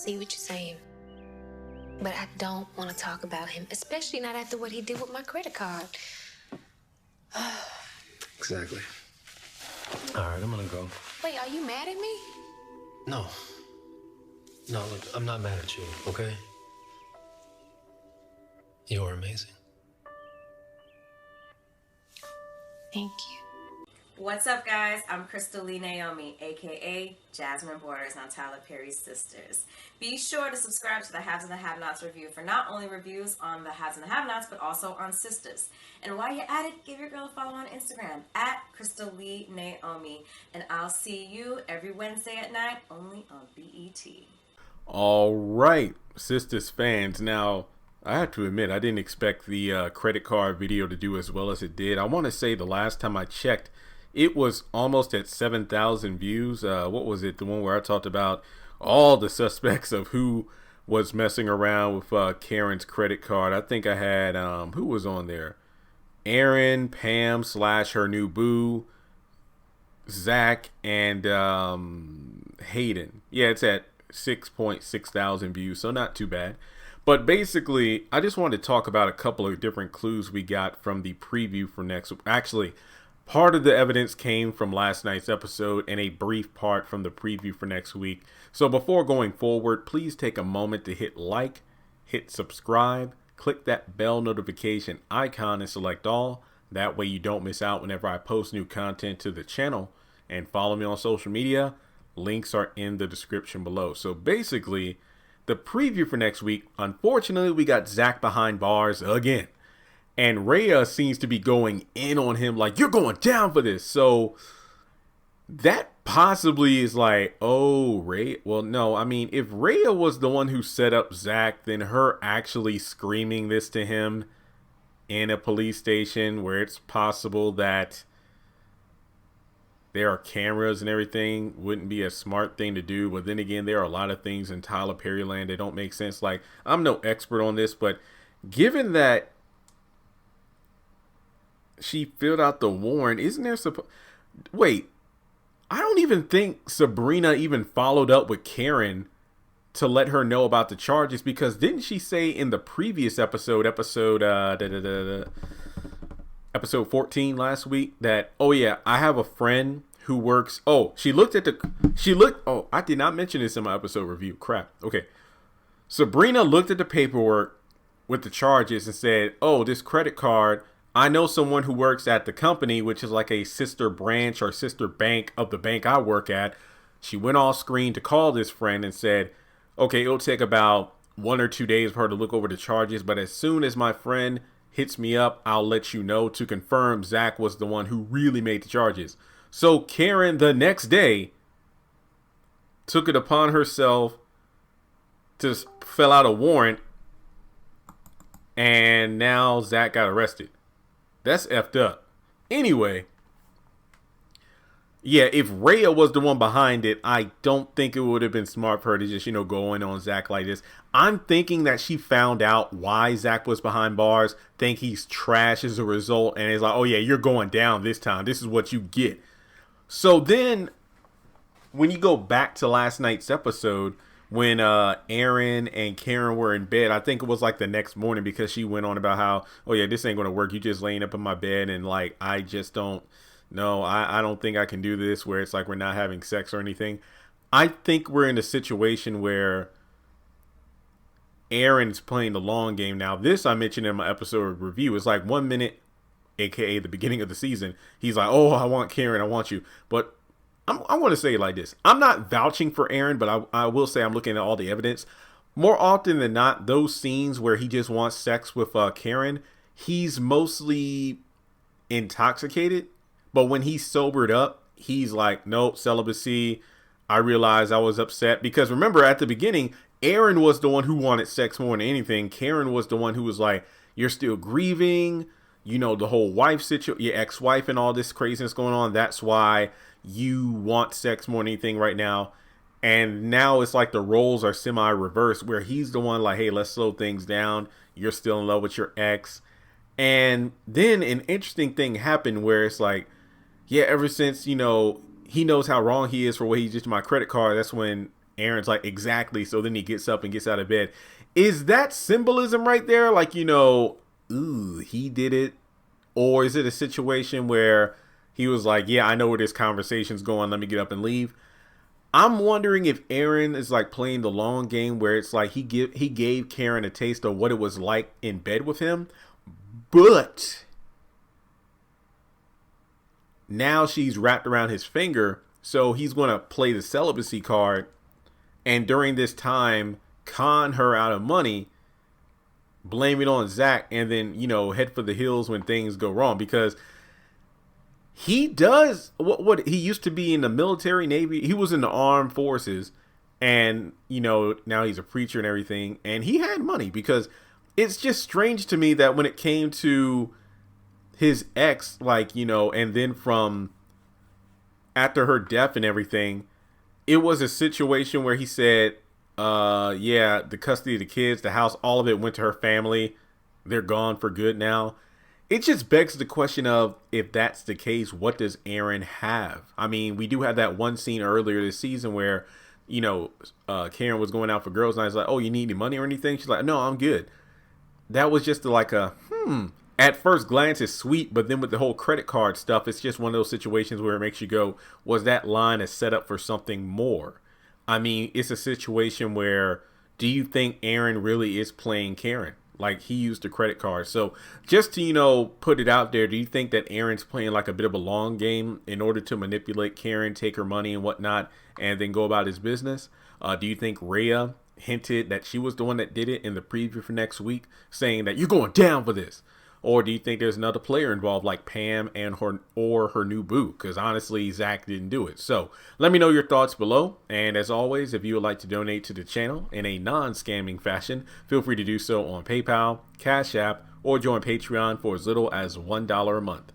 see what you're saying. But I don't want to talk about him, especially not after what he did with my credit card. Exactly. All right, I'm gonna go. Wait, are you mad at me? No. No, look, I'm not mad at you, okay? You're amazing. Thank you. What's up, guys? I'm Crystal Lee Naomi, aka Jasmine Borders on Tyler Perry's Sistas. Be sure to subscribe to the Haves and the Have-Nots review for not only reviews on the Haves and the Have-Nots, but also on Sistas. And while you're at it, give your girl a follow on Instagram at Crystal Lee Naomi. And I'll see you every Wednesday at 9, only on BET. All right, Sistas fans. Now, I have to admit, I didn't expect the credit card video to do as well as it did. I want to say the last time I checked, it was almost at 7,000 views. What was it? The one where I talked about all the suspects of who was messing around with Karen's credit card. I think I had, who was on there? Aaron, Pam / her new boo, Zach, and Hayden. Yeah, it's at 6.6 thousand views, so not too bad. But basically, I just wanted to talk about a couple of different clues we got from the preview for next week. Actually, part of the evidence came from last night's episode and a brief part from the preview for next week. So before going forward, please take a moment to hit like, hit subscribe, click that bell notification icon and select all. That way you don't miss out whenever I post new content to the channel. And follow me on social media. Links are in the description below. So basically, the preview for next week, unfortunately, we got Zach behind bars again. And Rhea seems to be going in on him like, you're going down for this. So that possibly is like, oh, Rhea. Well, no, I mean, if Rhea was the one who set up Zach, then her actually screaming this to him in a police station where it's possible that there are cameras and everything wouldn't be a smart thing to do. But then again, there are a lot of things in Tyler Perry land that don't make sense. Like, I'm no expert on this, but given that she filled out the warrant, isn't there wait, I don't even think Sabrina even followed up with Karen to let her know about the charges, because didn't she say in the previous episode 14 last week that, oh yeah, I have a friend who works. Oh, I did not mention this in my episode review. Crap. Okay. Sabrina looked at the paperwork with the charges and said, oh, this credit card, I know someone who works at the company, which is like a sister branch or sister bank of the bank I work at. She went off screen to call this friend and said, okay, it'll take about 1 or 2 days for her to look over the charges, but as soon as my friend hits me up, I'll let you know, to confirm Zach was the one who really made the charges. So Karen the next day took it upon herself to fill out a warrant, and now Zach got arrested. That's effed up. Anyway, yeah, if Rhea was the one behind it, I don't think it would have been smart for her to just, go in on Zach like this. I'm thinking that she found out why Zach was behind bars, think he's trash as a result, and is like, oh yeah, you're going down this time. This is what you get. So then, when you go back to last night's episode, when Aaron and Karen were in bed, I think it was like the next morning, because she went on about how, oh yeah, this ain't going to work. You just laying up in my bed, and like, I just don't. No, I don't think I can do this, where it's like we're not having sex or anything. I think we're in a situation where Aaron's playing the long game. Now, this I mentioned in my episode review. It's like 1 minute, aka the beginning of the season, he's like, oh, I want Karen, I want you. But I want to say it like this. I'm not vouching for Aaron, but I will say I'm looking at all the evidence. More often than not, those scenes where he just wants sex with Karen, he's mostly intoxicated. But when he's sobered up, he's like, nope, celibacy. I realized I was upset. Because remember, at the beginning, Aaron was the one who wanted sex more than anything. Karen was the one who was like, you're still grieving. The whole wife situation, your ex-wife and all this craziness going on. That's why you want sex more than anything right now. And now it's like the roles are semi-reversed, where he's the one like, hey, let's slow things down. You're still in love with your ex. And then an interesting thing happened where it's like, yeah, ever since, he knows how wrong he is for what he did to my credit card. That's when Aaron's like, exactly. So then he gets up and gets out of bed. Is that symbolism right there? Like, ooh, he did it. Or is it a situation where he was like, yeah, I know where this conversation's going. Let me get up and leave. I'm wondering if Aaron is like playing the long game where it's like he gave Karen a taste of what it was like in bed with him. But now she's wrapped around his finger. So he's going to play the celibacy card. And during this time, con her out of money, blame it on Zach, and then, head for the hills when things go wrong. Because he does what he used to be in the military, Navy. He was in the armed forces, and, now he's a preacher and everything. And he had money, because it's just strange to me that when it came to his ex, and then from after her death and everything, it was a situation where he said, yeah, the custody of the kids, the house, all of it went to her family. They're gone for good now. It just begs the question of, if that's the case, what does Aaron have? I mean, we do have that one scene earlier this season where, Karen was going out for girls' night. It's like, oh, you need any money or anything? She's like, no, I'm good. That was just like at first glance it's sweet, but then with the whole credit card stuff, it's just one of those situations where it makes you go, was that line a setup for something more? I mean, it's a situation where, do you think Aaron really is playing Karen? Like, he used a credit card. So just to, put it out there, do you think that Aaron's playing like a bit of a long game in order to manipulate Karen, take her money and whatnot, and then go about his business? Do you think Rhea hinted that she was the one that did it in the preview for next week, saying that you're going down for this? Or do you think there's another player involved, like Pam and her new boo? Because honestly, Zach didn't do it. So let me know your thoughts below. And as always, if you would like to donate to the channel in a non-scamming fashion, feel free to do so on PayPal, Cash App, or join Patreon for as little as $1 a month.